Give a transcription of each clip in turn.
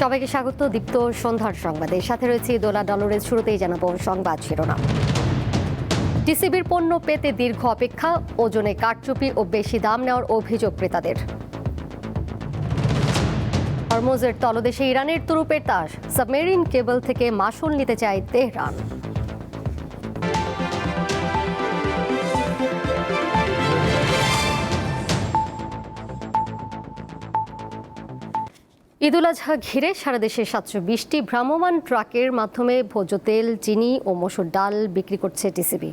সবাইকে স্বাগত দীপ্ত সন্ধ্যার সংবাদে। সাথে রয়েছে দোলা ডলরের। শুরুতেই জানাবো সংবাদ শিরোনাম। টিসিবির পণ্য পেতে দীর্ঘ অপেক্ষা, ওজনে কারচুপি ও বেশি দাম নেওয়ার অভিযোগ ক্রেতাদের। হরমুজের তলদেশে ইরানের তুরুপের তাস, সাবমেরিন কেবল থেকে মাশুল নিতে চায় তেহরান। ঈদুল আজহা ঘিরে সারা দেশে 720টি ভ্রাম্যমাণ ট্রাকের মাধ্যমে ভোজ্য তেল, চিনি ও মসুর ডাল বিক্রি করছে টিসিবি।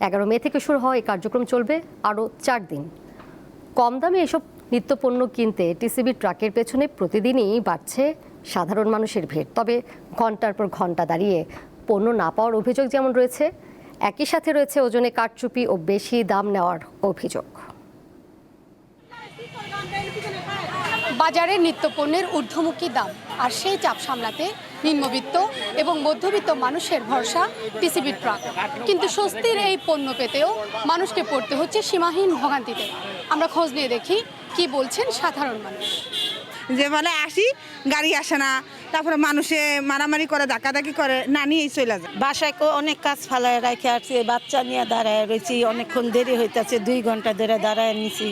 11 মে থেকে শুরু হওয়া এই কার্যক্রম চলবে আরও 4 দিন। কম দামে এসব নিত্যপণ্য কিনতে টিসিবি ট্রাকের পেছনে প্রতিদিনই বাড়ছে সাধারণ মানুষের ভিড়। তবে ঘন্টার পর ঘন্টা দাঁড়িয়ে পণ্য না পাওয়ার অভিযোগ যেমন রয়েছে, একই সাথে রয়েছে ওজনে কারচুপি ও বেশি দাম নেওয়ার অভিযোগ। বাজারে নিত্যপণ্যের ঊর্ধ্বমুখী দাম আর সেই চাপ সামলাতে নিম্নবিত্ত এবং মধ্যবিত্ত মানুষের ভরসা টিসিবি ট্রাক। কিন্তু স্বস্তির এই পণ্য পেতেও মানুষকে পড়তে হচ্ছে সীমাহীন ভোগান্তিতে। আমরা খোঁজ নিয়ে দেখি কি বলছেন সাধারণ মানুষ। যে বলে আসি, গাড়ি আসে না, তারপরে মানুষে মারামারি করে, ধাক্কাধাক্কি করে, না নিয়েই চলে যায়। বাসায় অনেক কাজ ফালায় রেখে আসছি, বাচ্চা নিয়ে দাঁড়ায় রয়েছি, অনেকক্ষণ দেরি হইতেছে, 2 ঘন্টা ধরে দাঁড়ায় নিছি।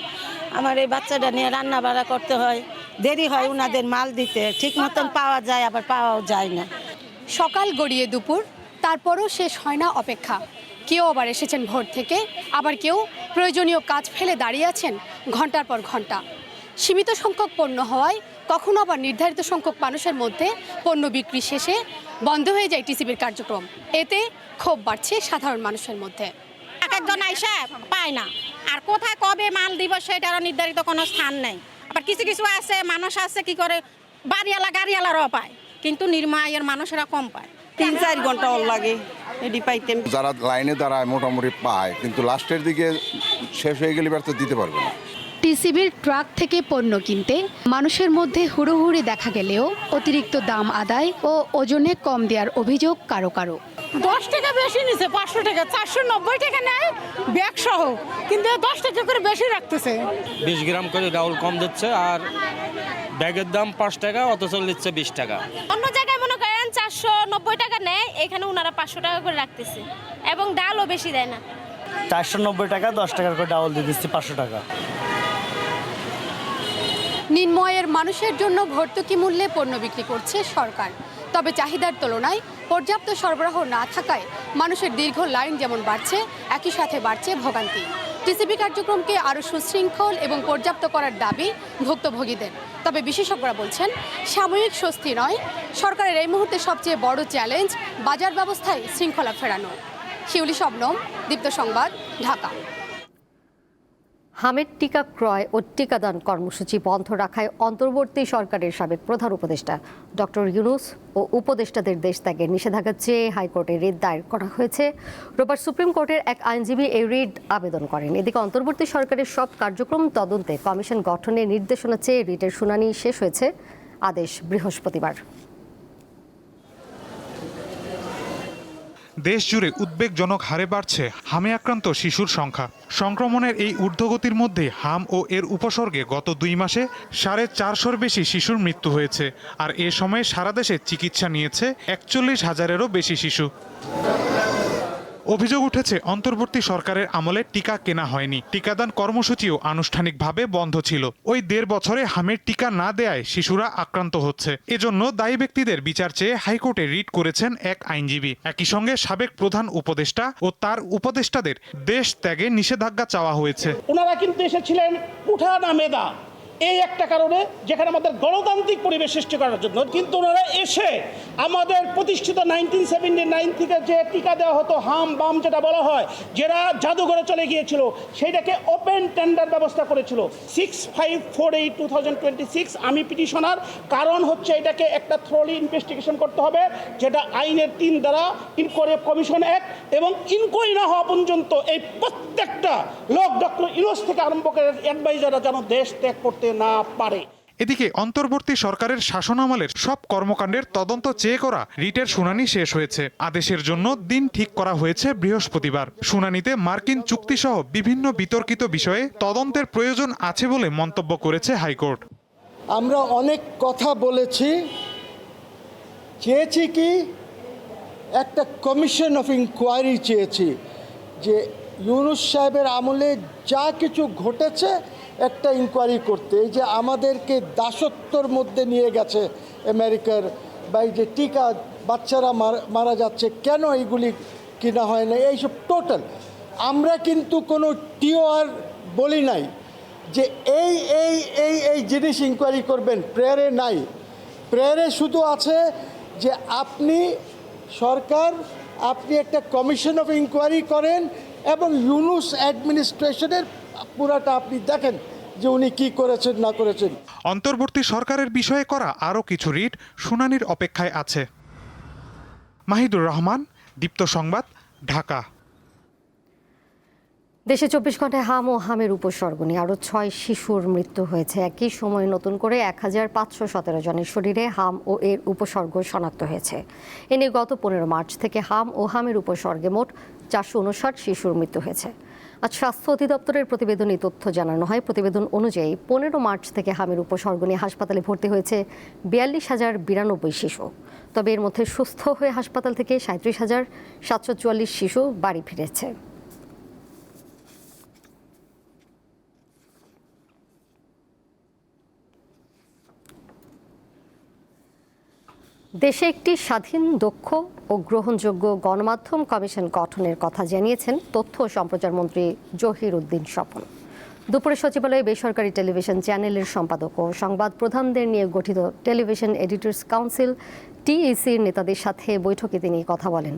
আমার এই বাচ্চাটা নিয়ে রান্না বাড়া করতে হয়, দেরি হয় ওনাদের মাল দিতে, ঠিক মতন পাওয়া যায় আবার পাওয়াও যায় না। সকাল গড়িয়ে দুপুর, তারপরও শেষ হয় না অপেক্ষা। কেউ আবার এসেছেন ভোর থেকে, আবার কেউ প্রয়োজনীয় কাজ ফেলে দাঁড়িয়ে আছেন ঘন্টার পর ঘন্টা। সীমিত সংখ্যক পণ্য হওয়ায় কখনো আবার নির্ধারিত সংখ্যক মানুষের মধ্যে পণ্য বিক্রি শেষে বন্ধ হয়ে যায় টিসিবির কার্যক্রম। এতে ক্ষোভ বাড়ছে সাধারণ মানুষের মধ্যে। একজন আইসা পায় না, আর কোথায় কবে মাল দিব সেটারও নির্ধারিত কোনো স্থান নেই। আবার কিছু কিছু আছে মানুষ আছে কি করে বাড়িওয়ালা গাড়িওয়ালারাও পায়, কিন্তু নির্মায়ের মানুষেরা কম পায়। 3-4 ঘন্টা ওর লাগে এটি পাইতে। যারা লাইনে দাঁড়ায় মোটামুটি পায়, কিন্তু লাস্টের দিকে শেষ হয়ে গেলে তো দিতে পারবে না। টিসিবির ট্রাক থেকে পণ্য কিনতে মানুষের মধ্যে হুড়োহুড়ি দেখা গেলেও অতিরিক্ত দাম আদায় ও ওজনে কম দেওয়ার অভিযোগ কারো কারো। 10 টাকা বেশি নিছে, 500 টাকা, 490 টাকা নেয় ব্যাগ সহ, কিন্তু 10 টাকা করে বেশি রাখতেছে। 20 গ্রাম করে ডাউল কম দিচ্ছে, আর ব্যাগের দাম 5 টাকা, অথচ নিচ্ছে 20 টাকা। অন্য জায়গায় মনে করেন 490 টাকা নেয়, এখানে ওনারা 500 টাকা করে রাখতেছে, এবং ডালও বেশি দেয় না। 490 টাকা 10 টাকার করে ডাউল দিয়ে দিচ্ছি 500 টাকা। নিম্নআয়ের মানুষের জন্য ভর্তুকি মূল্যে পণ্য বিক্রি করছে সরকার। তবে চাহিদার তুলনায় পর্যাপ্ত সরবরাহ না থাকায় মানুষের দীর্ঘ লাইন যেমন বাড়ছে, একই সাথে বাড়ছে ভোগান্তি। টিসিবি কার্যক্রমকে আরও সুশৃঙ্খল এবং পর্যাপ্ত করার দাবি ভুক্তভোগীদের। তবে বিশেষজ্ঞরা বলছেন, সাময়িক স্বস্তি নয়, সরকারের এই মুহূর্তে সবচেয়ে বড় চ্যালেঞ্জ বাজার ব্যবস্থায় শৃঙ্খলা ফেরানো। শিউলি শবনম, দীপ্ত সংবাদ, ঢাকা। হামের টিকা ক্রয় ও টিকাদান কর্মসূচি বন্ধ রাখায় অন্তর্বর্তী সরকারের সাবেক প্রধান উপদেষ্টা ডক্টর ইউনূস ও উপদেষ্টাদের দেশ ত্যাগের নিষেধাজ্ঞা চেয়ে হাইকোর্টে রিট দায়ের করা হয়েছে। রোববার সুপ্রিম কোর্টের এক আইনজীবী এই রিট আবেদন করেন। এদিকে অন্তর্বর্তী সরকারের সব কার্যক্রম তদন্তে কমিশন গঠনের নির্দেশনা চেয়ে রিটের শুনানি শেষ হয়েছে। আদেশ বৃহস্পতিবার। দেশ জুড়ে উদ্বেগজনক হারে বাড়ছে হামে আক্রান্ত শিশুর সংখ্যা। সংক্রমণের এই ঊর্ধ্বগতির মধ্যে হাম ও এর উপসর্গে গত 2 মাসে 450-র বেশি শিশুর মৃত্যু হয়েছে। আর এ সময়ে সারা দেশে চিকিৎসা নিয়েছে 41,000-এরও বেশি শিশু। অভিযোগ উঠেছে, অন্তর্বর্তী সরকারের আমলে টিকা কেনা হয়নি, টিকাদান কর্মসূচিও আনুষ্ঠানিকভাবে বন্ধ ছিল। ওই 1.5 বছরে হামের টিকা না দেয়ায় শিশুরা আক্রান্ত হচ্ছে। এজন্য দায়ী ব্যক্তিদের বিচার চেয়ে হাইকোর্টে রিট করেছেন এক আইনজীবী। একই সঙ্গে সাবেক প্রধান উপদেষ্টা ও তার উপদেষ্টাদের দেশ ত্যাগে নিষেধাজ্ঞা চাওয়া হয়েছে। ওনারা কিন্তু এসেছিলেন উঠা না মেধা, এই একটা কারণে, যেখানে আমাদের গণতান্ত্রিক পরিবেশ সৃষ্টি করার জন্য। কিন্তু ওনারা এসে আমাদের প্রতিষ্ঠিত 1979 থেকে যে টিকা দেওয়া হতো, হাম বাম যেটা বলা হয়, যারা জাদুঘরে চলে গিয়েছিল, সেইটাকে ওপেন টেন্ডার ব্যবস্থা করেছিল 6548/2026। আমি পিটিশনার, কারণ হচ্ছে এটাকে একটা থ্রোলি ইনভেস্টিগেশন করতে হবে, যেটা আইনের 3 দ্বারা ইনকোয়ারি কমিশন অ্যাক্ট, এবং ইনকোয়ারি না হওয়া পর্যন্ত এই প্রত্যেকটা লোক ডক্টর ইউনূস থেকে আরম্ভ করে অ্যাডভাইজাররা যেন দেশ ত্যাগ করতে না পারে। এদিকে অন্তর্বর্তী সরকারের শাসনামলের সব কর্মকাণ্ডের তদন্ত চেয়ে করা রিটের শুনানি শেষ হয়েছে। আদেশের জন্য দিন ঠিক করা হয়েছে বৃহস্পতিবার। শুনানিতে মার্কিন চুক্তিসহ বিভিন্ন বিতর্কিত বিষয়ে তদন্তের প্রয়োজন আছে বলে মন্তব্য করেছে হাইকোর্ট। আমরা অনেক কথা বলেছি, চেয়েছি কি একটা কমিশন অফ ইনকোয়ারি চেয়েছি, যে ইউনূস সাহেবের আমলে যা কিছু ঘটেছে একটা ইনকোয়ারি করতে। এই যে আমাদেরকে দাসত্বর মধ্যে নিয়ে গেছে আমেরিকার, বা এই যে টিকা বাচ্চারা মারা যাচ্ছে, কেন এইগুলি কিনা হয় না, এইসব টোটাল। আমরা কিন্তু কোনো টিওআর বলি নাই যে এই এই এই এই জিনিস ইনকোয়ারি করবেন, প্রেয়ারে নাই। প্রেয়ারে শুধু আছে যে আপনি সরকার, আপনি একটা কমিশন অফ ইনকোয়ারি করেন এবং ইউনূস অ্যাডমিনিস্ট্রেশনের পুরাটা আপনি দেখেন যে উনি কি করেছেন না করেছেন। অন্তর্বর্তী সরকারের বিষয়ে করা আরও কিছু রিট শুনানির অপেক্ষায় আছে। মাহিদুর রহমান, দীপ্ত সংবাদ, ঢাকা। দেশে 24 ঘন্টায় হাম ও হামের উপসর্গ নিয়ে আরও 6 শিশুর মৃত্যু হয়েছে। একই সময়ে নতুন করে 1517 জনের শরীরে হাম ও এর উপসর্গ শনাক্ত হয়েছে। এ নিয়ে গত 15 মার্চ থেকে হাম ও হামের উপসর্গে মোট 459 শিশুর মৃত্যু হয়েছে। আজ স্বাস্থ্য অধিদপ্তরের প্রতিবেদনে তথ্য জানানো হয়। প্রতিবেদন অনুযায়ী 15 মার্চ থেকে হামের উপসর্গ নিয়ে হাসপাতালে ভর্তি হয়েছে 42,092 শিশু। তবে এর মধ্যে সুস্থ হয়ে হাসপাতাল থেকে 37,744 শিশু বাড়ি ফিরেছে। দেশে একটি স্বাধীন, দক্ষ ও গ্রহণযোগ্য গণমাধ্যম কমিশন গঠনের কথা জানিয়েছেন তথ্য ও সম্প্রচার মন্ত্রী জহির উদ্দিন স্বপন। দুপুরে সচিবালয়ে বেসরকারি টেলিভিশন চ্যানেলের সম্পাদক ও সংবাদ প্রধানদের নিয়ে গঠিত টেলিভিশন এডিটর্স কাউন্সিল TEC-র নেতাদের সাথে বৈঠকে তিনি কথা বলেন।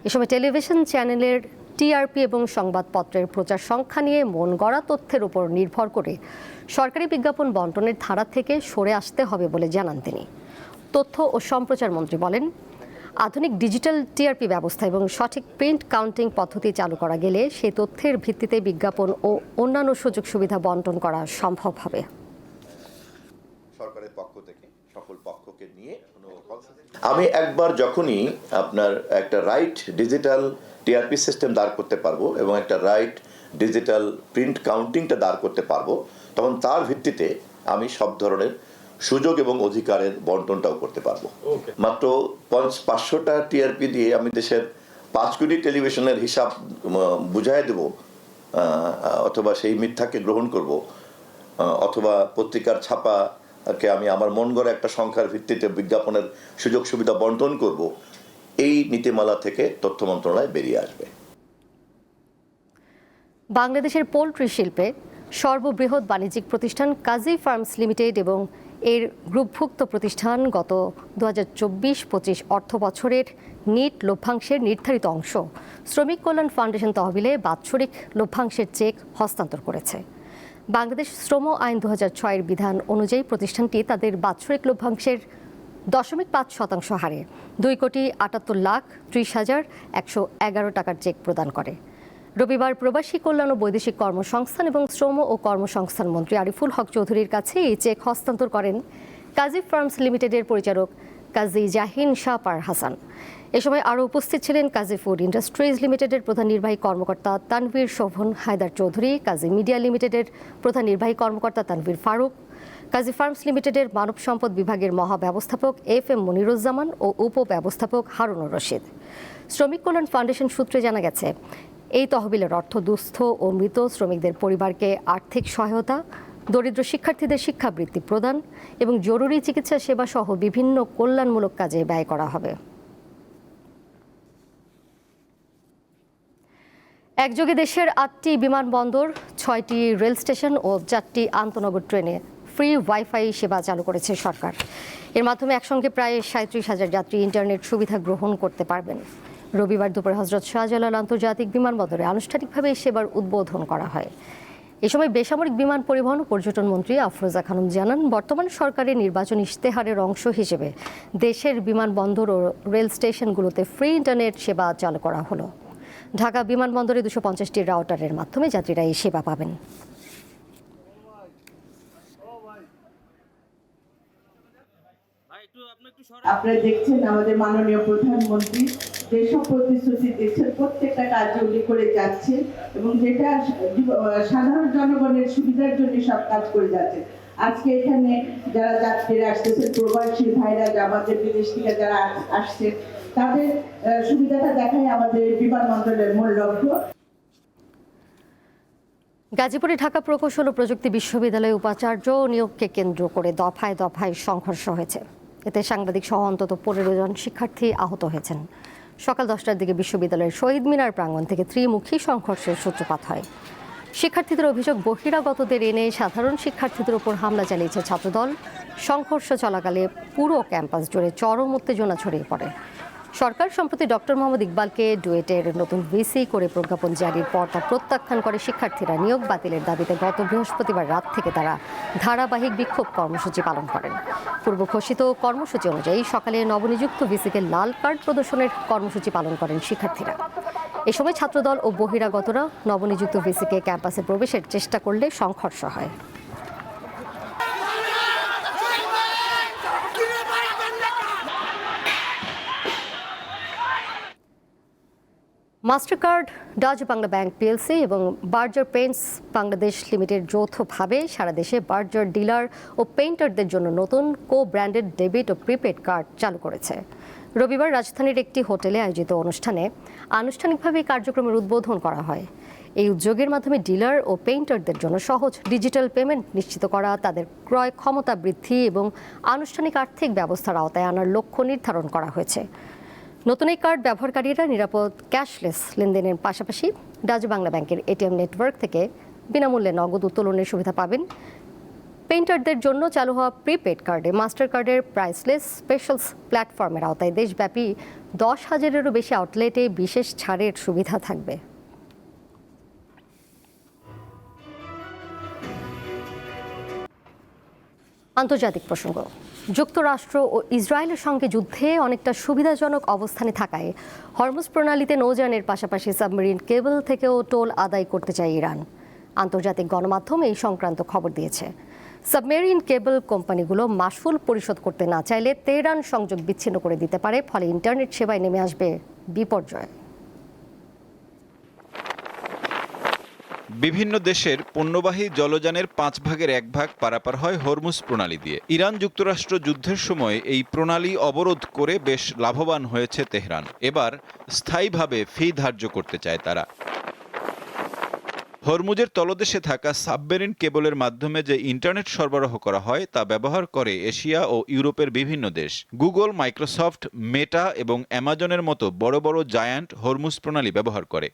এ সময় টেলিভিশন চ্যানেলের TRP এবং সংবাদপত্রের প্রচার সংখ্যা নিয়ে মন গড়া তথ্যের উপর নির্ভর করে সরকারি বিজ্ঞাপন বণ্টনের ধারা থেকে সরে আসতে হবে বলে জানান তিনি। তথ্য ও সম্প্রচার মন্ত্রী বলেন, আধুনিক ডিজিটাল TRP ব্যবস্থা এবং সঠিক প্রিন্ট কাউন্টিং পদ্ধতি চালু করা গেলে সেই তথ্যের ভিত্তিতে বিজ্ঞাপন ও অন্যান্য সুযোগ সুবিধা বণ্টন করা সম্ভব হবে। সরকারের পক্ষ থেকে সকল পক্ষকে নিয়ে আমি একবার যখনই আপনার একটা রাইট ডিজিটাল TRP সিস্টেম দাঁড় করতে পারবো এবং একটা রাইট ডিজিটাল প্রিন্ট কাউন্টিংটা দাঁড় করতে পারবো, তখন তার ভিত্তিতে আমি সব ধরনের সুযোগ এবং অধিকারের বন্টনটাও করতে পারবো। মাত্র 500টা TRP দিয়ে আমি দেশের 5 কোটি টেলিভিশনের হিসাব বুঝাই দেব, অথবা সেই মিথ্যাকে গ্রহণ করব, অথবা পত্রিকার ছাপাকে আমি আমার মন গড়া একটা সংখ্যার ভিত্তিতে বিজ্ঞাপনের সুযোগ সুবিধা বন্টন করব, এই নীতিমালা থেকে তথ্য মন্ত্রণালয় বেরিয়ে আসবে। বাংলাদেশের পোল্ট্রি শিল্পে সর্ববৃহৎ বাণিজ্যিক প্রতিষ্ঠান কাজী ফার্মস লিমিটেড এবং এর গ্রুপভুক্ত প্রতিষ্ঠান গত 2024-25 অর্থ বছরের নিট লভ্যাংশের নির্ধারিত অংশ শ্রমিক কল্যাণ ফাউন্ডেশন তহবিলে বাৎসরিক লভ্যাংশের চেক হস্তান্তর করেছে। বাংলাদেশ শ্রম আইন 2006-এর বিধান অনুযায়ী প্রতিষ্ঠানটি তাদের বাৎসরিক লভ্যাংশের 0.5% হারে 2,78,30,111 টাকার চেক প্রদান করে। রবিবার প্রবাসী কল্যাণ ও বৈদেশিক কর্মসংস্থান এবং শ্রম ও কর্মসংস্থান মন্ত্রী আরিফুল হক চৌধুরীর কাছে এই চেক হস্তান্তর করেন কাজী ফার্মস লিমিটেডের পরিচালক কাজী জাহিন শাহ পার হাসান। এ সময় আরও উপস্থিত ছিলেন কাজী ফুড ইন্ডাস্ট্রিজ লিমিটেডের প্রধান নির্বাহী কর্মকর্তা তানভীর শোভন হায়দার চৌধুরী, কাজী মিডিয়া লিমিটেডের প্রধান নির্বাহী কর্মকর্তা তানভীর ফারুক, কাজী ফার্মস লিমিটেডের মানব সম্পদ বিভাগের মহাব্যবস্থাপক FM মনিরুজ্জামান ও উপব্যবস্থাপক হারুনুর রশিদ। শ্রমিক কল্যাণ ফাউন্ডেশন সূত্রে জানা গেছে, এই তহবিলের অর্থ দুস্থ ও মৃত শ্রমিকদের পরিবারকে আর্থিক সহায়তা, দরিদ্র শিক্ষার্থীদের শিক্ষাবৃত্তি প্রদান এবং জরুরি চিকিৎসা সেবা সহ বিভিন্ন কল্যাণমূলক কাজে ব্যয় করা হবে। একযোগে দেশের 8টি বিমানবন্দর, 6টি রেল স্টেশন ও 4টি আন্তনগর ট্রেনে ফ্রি ওয়াইফাই সেবা চালু করেছে সরকার। এর মাধ্যমে একসঙ্গে প্রায় 37,000 যাত্রী ইন্টারনেট সুবিধা গ্রহণ করতে পারবেন। রবিবার দুপুরে হজরত শাহজালাল আন্তর্জাতিক বিমানবন্দরে আনুষ্ঠানিকভাবে এই সেবার উদ্বোধন করা হয়। এ সময় বেসামরিক বিমান পরিবহন ও পর্যটন মন্ত্রী আফরোজা খানম জানান, বর্তমান সরকারের নির্বাচনী ইশতেহারের অংশ হিসেবে দেশের বিমানবন্দর ও রেল স্টেশনগুলোতে ফ্রি ইন্টারনেট সেবা চালু করা হলো। ঢাকা বিমানবন্দরে 250টি রাউটারের মাধ্যমে যাত্রীরা এই সেবা পাবেন। আপনারা দেখছেন আমাদের মাননীয় প্রধানমন্ত্রী যেসব প্রতিশ্রুতি দিচ্ছেন প্রত্যেকটা কাজ উনি করে যাচ্ছেন এবং যেটা সাধারণ জনগণের সুবিধার জন্য সব কাজ করে যাচ্ছেন। আজকে এখানে যারা যাত্রীরা আসতেছেন, প্রবাসী ভাইরা আমাদের বিদেশ থেকে যারা আসছে, তাদের সুবিধাটা দেখাই আমাদের বিমানবন্দরের মূল লক্ষ্য। গাজীপুরে ঢাকা প্রকৌশল ও প্রযুক্তি বিশ্ববিদ্যালয়ে উপাচার্য নিয়োগকে কেন্দ্র করে দফায় দফায় সংঘর্ষ হয়েছে। এতে সাংবাদিক সহ অন্তত 15 জন শিক্ষার্থী আহত হয়েছেন। সকাল 10টার দিকে বিশ্ববিদ্যালয়ের শহীদ মিনার প্রাঙ্গণ থেকে ত্রিমুখী সংঘর্ষের সূত্রপাত হয়। শিক্ষার্থীদের অভিযোগ, বহিরাগতদের এনে সাধারণ শিক্ষার্থীদের উপর হামলা চালিয়েছে ছাত্রদল। সংঘর্ষ চলাকালে পুরো ক্যাম্পাস জুড়ে চরম উত্তেজনা ছড়িয়ে পড়ে। সরকার সম্প্রতি ডক্টর মোহাম্মদ ইকবালকে ডুয়েটের নতুন ভিসি করে প্রজ্ঞাপন জারির পর তা প্রত্যাখ্যান করে শিক্ষার্থীরা। নিয়োগ বাতিলের দাবিতে গত বৃহস্পতিবার রাত থেকে তারা ধারাবাহিক বিক্ষোভ কর্মসূচি পালন করেন। পূর্ব ঘোষিত কর্মসূচি অনুযায়ী সকালে নবনিযুক্ত ভিসিকে লাল কার্ড প্রদর্শনের কর্মসূচি পালন করেন শিক্ষার্থীরা। এ সময় ছাত্রদল ও বহিরাগতরা নবনিযুক্ত ভিসিকে ক্যাম্পাসে প্রবেশের চেষ্টা করলে সংঘর্ষ হয়। Mastercard, Dutch Bangla bank PLC এবং বার্জার পেইন্টস বাংলাদেশ লিমিটেড যৌথভাবে সারা দেশে বার্জার ডিলার ও পেইন্টারদের জন্য নতুন ব্র্যান্ডেড ডেবিট ও প্রিপেড কার্ড চালু করেছে। রবিবার রাজধানীর একটি হোটেলে আয়োজিত অনুষ্ঠানে আনুষ্ঠানিকভাবে কার্যক্রমের উদ্বোধন করা হয়। এই উদ্যোগের মাধ্যমে ডিলার ও পেইন্টারদের জন্য সহজ ডিজিটাল পেমেন্ট নিশ্চিত করা, তাদের ক্রয় ক্ষমতা বৃদ্ধি এবং আনুষ্ঠানিক আর্থিক ব্যবস্থার আওতায় আনার লক্ষ্য নির্ধারণ করা হয়েছে। নতুন এই কার্ড ব্যবহারকারীরা নিরাপদ ক্যাশলেস লেনদেনের পাশাপাশি ডাচ বাংলা ব্যাংকের এটিএম নেটওয়ার্ক থেকে বিনামূল্যে নগদ উত্তোলনের সুবিধা পাবেন। পেইন্টারদের জন্য চালু হওয়া প্রিপেড কার্ডে মাস্টার কার্ডের প্রাইসলেস স্পেশালস প্ল্যাটফর্মের আওতায় দেশব্যাপী 10,000-এরও বেশি আউটলেটে বিশেষ ছাড়ের সুবিধা থাকবে। আন্তর্জাতিক প্রসঙ্গ। যুক্তরাষ্ট্র ও ইসরায়েলের সঙ্গে যুদ্ধে অনেকটা সুবিধাজনক অবস্থানে থাকায় হরমুজ প্রণালীতে নৌযানের পাশাপাশি সাবমেরিন কেবল থেকেও টোল আদায় করতে চায় ইরান। আন্তর্জাতিক গণমাধ্যম এই সংক্রান্ত খবর দিয়েছে। সাবমেরিন কেবল কোম্পানিগুলো মাসুল পরিশোধ করতে না চাইলে তেহরান সংযোগ বিচ্ছিন্ন করে দিতে পারে, ফলে ইন্টারনেট সেবায় নেমে আসবে বিপর্যয়। বিভিন্ন দেশের পণ্যবাহী জলযানের 5 ভাগের 1 ভাগ পারাপার হয় হরমুজ প্রণালী দিয়ে। ইরান যুক্তরাষ্ট্র যুদ্ধের সময় এই প্রণালী অবরোধ করে বেশ লাভবান হয়েছে তেহরান। এবার স্থায়ীভাবে ফি ধার্য করতে চায় তারা। হরমুজের তলদেশে থাকা সাবমেরিন কেবলের মাধ্যমে যে ইন্টারনেট সরবরাহ করা হয় তা ব্যবহার করে এশিয়া ও ইউরোপের বিভিন্ন দেশ। গুগল, মাইক্রোসফট, মেটা এবং অ্যামাজনের মতো বড় বড় জায়ান্ট হরমুজ প্রণালী ব্যবহার করে।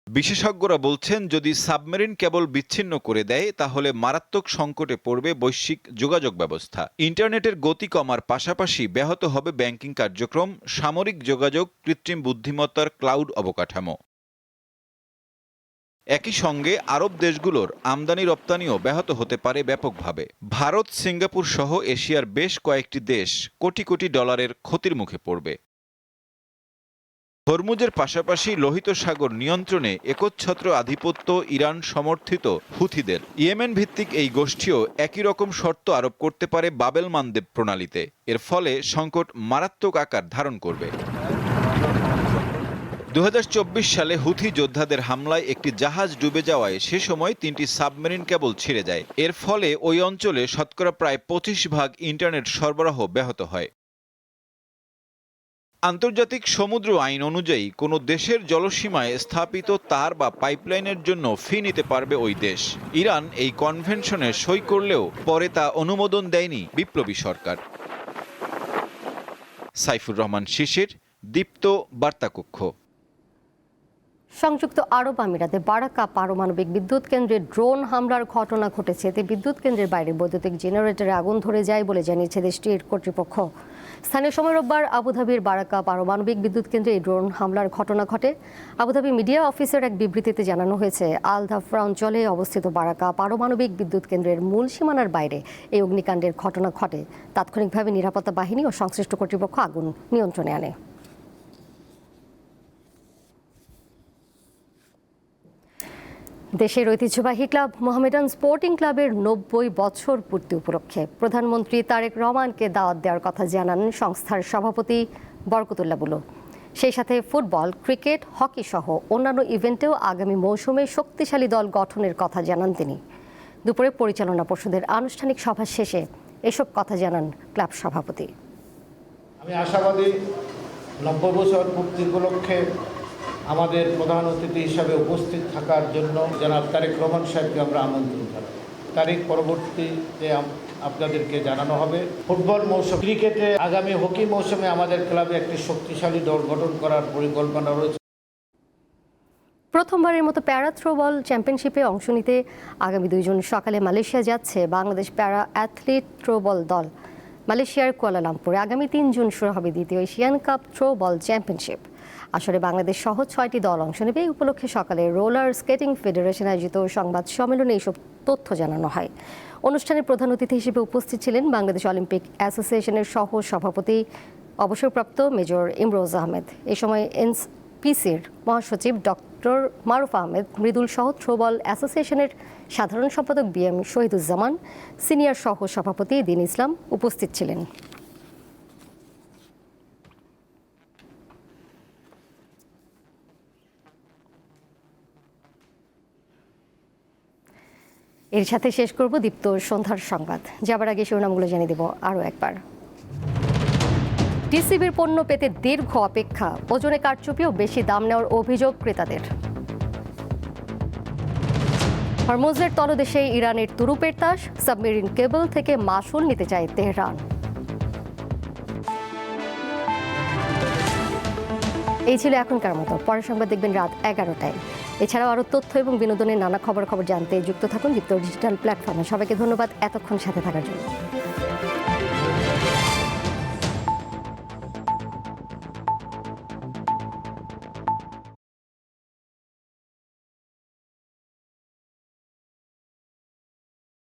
বিশেষজ্ঞরা বলছেন, যদি সাবমেরিন কেবল বিচ্ছিন্ন করে দেয় তাহলে মারাত্মক সংকটে পড়বে বৈশ্বিক যোগাযোগ ব্যবস্থা। ইন্টারনেটের গতি কমার পাশাপাশি ব্যাহত হবে ব্যাংকিং কার্যক্রম, সামরিক যোগাযোগ, কৃত্রিম বুদ্ধিমত্তার ক্লাউড অবকাঠামো। একই সঙ্গে আরব দেশগুলোর আমদানি রপ্তানিও ব্যাহত হতে পারে ব্যাপকভাবে। ভারত, সিঙ্গাপুর সহ এশিয়ার বেশ কয়েকটি দেশ কোটি কোটি ডলারের ক্ষতির মুখে পড়বে। হরমুজের পাশাপাশি লোহিত সাগর নিয়ন্ত্রণে একচ্ছত্র আধিপত্য ইরান সমর্থিত হুথিদের। ইয়েমেন ভিত্তিক এই গোষ্ঠীও একই রকম শর্ত আরোপ করতে পারে বাবেল মানদেব প্রণালীতে। এর ফলে সংকট মারাত্মক আকার ধারণ করবে। 2024 সালে হুথি যোদ্ধাদের হামলায় একটি জাহাজ ডুবে যাওয়ায় সে সময় 3টি সাবমেরিন কেবল ছিঁড়ে যায়। এর ফলে ওই অঞ্চলে শতকরা প্রায় 25 ভাগ ইন্টারনেট সরবরাহ ব্যাহত হয়। আন্তর্জাতিক সমুদ্র আইন অনুযায়ী কোনো দেশের জলসীমায় স্থাপিত তার বা পাইপলাইনের জন্য ফি নিতে পারবে ওই দেশ। ইরান এই কনভেনশনে সই করলেও পরে তা অনুমোদন দেয়নি বিপ্লবী সরকার। সাইফুর রহমান শিশির, দীপ্ত বার্তাকক্ষ। সংযুক্ত আরব আমিরাতে বারাকা পারমাণবিক বিদ্যুৎ কেন্দ্রে ড্রোন হামলার ঘটনা ঘটেছে। এতে বিদ্যুৎ কেন্দ্রের বাইরে বৈদ্যুতিক জেনারেটরে আগুন ধরে যায় বলে জানিয়েছে দেশটির কর্তৃপক্ষ। স্থানীয় সময় রোববার আবুধাবির বারাকা পারমাণবিক বিদ্যুৎ কেন্দ্রে এই ড্রোন হামলার ঘটনা ঘটে। আবুধাবি মিডিয়া অফিসের এক বিবৃতিতে জানানো হয়েছে, আল ধাফরা অঞ্চলে অবস্থিত বারাকা পারমাণবিক বিদ্যুৎ কেন্দ্রের মূল সীমানার বাইরে এই অগ্নিকাণ্ডের ঘটনা ঘটে। তাৎক্ষণিকভাবে নিরাপত্তা বাহিনী ও সংশ্লিষ্ট কর্তৃপক্ষ আগুন নিয়ন্ত্রণে আনে। দেশের ঐতিহ্যবাহী ক্লাব মোহামেডান স্পোর্টিং ক্লাবের 90 বছর পূর্তি উপলক্ষে প্রধানমন্ত্রী তারেক রহমানকে দাওয়াত দেওয়ার কথা জানান সংস্থার সভাপতি বরকতুল্লাহ বুলু। সেই সাথে ফুটবল, ক্রিকেট, হকি সহ অন্যান্য ইভেন্টেও আগামী মৌসুমে শক্তিশালী দল গঠনের কথা জানান তিনি। দুপুরে পরিচালনা পর্ষদের আনুষ্ঠানিক সভা শেষে এসব কথা জানান ক্লাব সভাপতি। আমি আশাবাদী 90 বছর পূর্তি উপলক্ষে আমাদের প্রধান অতিথি হিসাবে উপস্থিত থাকার জন্য জনাব তারেক রহমান সাহেবকে আমরা আমন্ত্রণ জানাই। তারিখ পরবর্তীতে আপনাদেরকে জানানো হবে। ফুটবল মৌসুম, ক্রিকেটে আগামী হকি মৌসুমে আমাদের ক্লাবে একটি শক্তিশালী দল গঠন করার পরিকল্পনা রয়েছে। প্রথমবারের মতো প্যারা থ্রোবল চ্যাম্পিয়নশিপে অংশ নিতে আগামী 2 জুন সকালে মালয়েশিয়া যাচ্ছে বাংলাদেশ প্যারা অ্যাথলিট থ্রোবল দল। মালয়েশিয়ার কুয়ালালামপুরে আগামী 3 জুন শুরু হবে দ্বিতীয় এশিয়ান কাপ থ্রোবল চ্যাম্পিয়নশিপ। আসলে বাংলাদেশ সহ 6টি দল অংশ নেবে। এই উপলক্ষে সকালে রোলার স্কেটিং ফেডারেশন আয়োজিত সংবাদ সম্মেলনে এইসব তথ্য জানানো হয়। অনুষ্ঠানে প্রধান অতিথি হিসেবে উপস্থিত ছিলেন বাংলাদেশ অলিম্পিক অ্যাসোসিয়েশনের সহ সভাপতি অবসরপ্রাপ্ত মেজর ইমরোজ আহমেদ। এ সময় এনপিসির মহাসচিব ডক্টর মারুফ আহমেদ, মৃদুল সহ থ্রোবল অ্যাসোসিয়েশনের সাধারণ সম্পাদক বিএম শহীদুজ্জামান, সিনিয়র সহ সভাপতি দিন ইসলাম উপস্থিত ছিলেন। এর সাথে শেষ করব দীপ্ত সন্ধ্যার সংবাদ। যাবার আগে শিরোনামগুলো জানিয়ে দেব আরও একবার। টিসিবির পণ্য পেতে দীর্ঘ অপেক্ষা, ওজনে কারচুপি ও বেশি দাম নেওয়ার অভিযোগ ক্রেতাদের। হরমুজের তলদেশে ইরানের তুরুপের তাস, সাবমেরিন কেবল থেকে মাসুল নিতে চায় তেহরান। এই ছিল এখনকার মতো। পরের সংবাদ দেখবেন রাত 11টায়। এছাড়াও আরও তথ্য এবং বিনোদনের নানা খবর জানতে যুক্ত থাকুন দীপ্ত ডিজিটাল প্ল্যাটফর্মে। সবাইকে ধন্যবাদ এতক্ষণ সাথে থাকার জন্য।